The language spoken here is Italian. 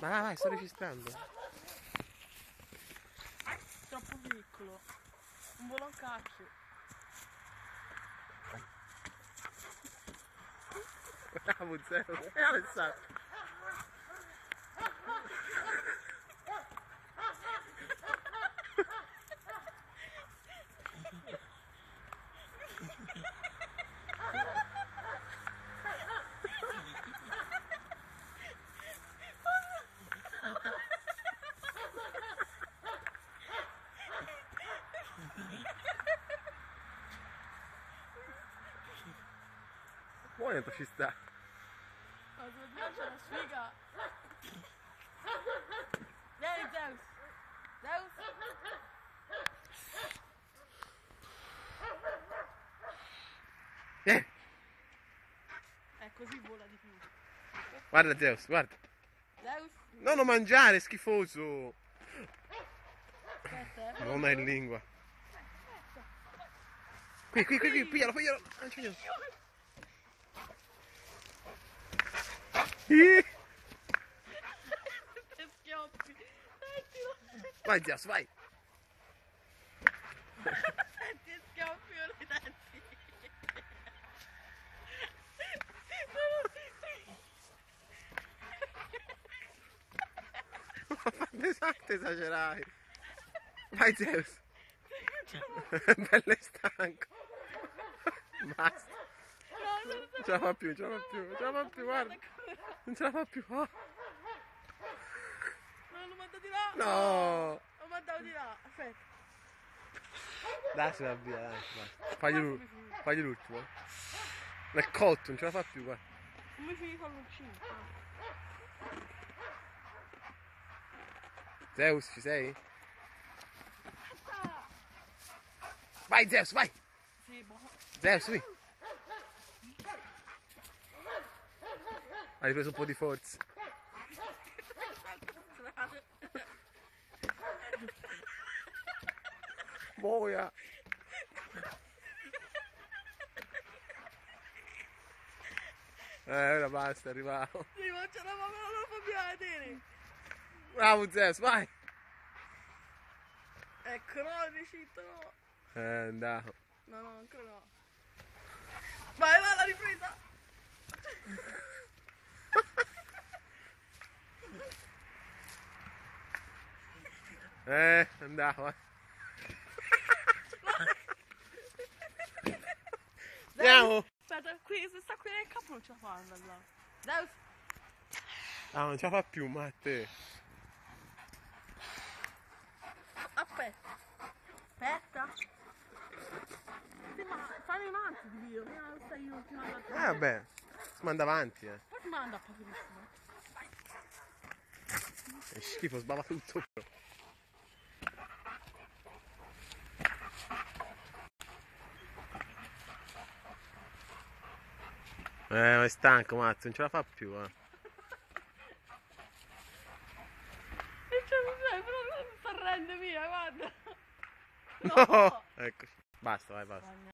Ma vai, sto registrando. Troppo piccolo. Un volo a caccio. Bravo Zero. E Alessandro. Buono ci sta. Ma c'è una sfiga. Vieni Zeus. Zeus. Così vola di più. Guarda Zeus, guarda. Zeus. No, non mangiare, schifoso. Aspetta, Non è in lingua. Qui, piglialo. Lancialo. Che schioppi. Vai Zeus, vai. Che schioppi ho i denti. Esatto, esagerai. Vai Zeus. Bello e stanco. Basta. Non ce la fa più, guarda. Non ce la fa più. Oh. Non l'ho mandato di là. No. Lo mandavo di là. Aspetta. Dai, se va via, dai. Fagli l'ultimo. Nel cotto, non ce la fa più, guarda. Non mi fini con l'uncino. Zeus, ci sei? Vai Zeus, vai! Sì, buono. Zeus, qui! Hai preso un po' di forza. Boia! Ora basta, è arrivato. Sì, ma ce la fa più a vedere. Bravo Zeus, vai! Ecco, no, riuscito, no. È andato. No, ancora no. Vai, la ripresa! È andato, eh. Andiamo! Aspetta, qui, se sta qui nel capo non ce la fa andare là. Zeus! Ah, non ce la fa più, Matte. Aspetta. Aspetta. Sì, ma fammi avanti, Dio. Prima stai io, ti mando a te. Vabbè, si manda avanti, eh. Poi ti manda a pochissimo. È schifo, sbava tutto. Ma è stanco, Mazzo, non ce la fa più, eh. E c'è un però non si arrende via, guarda. No! Ecco, basta, vai, basta.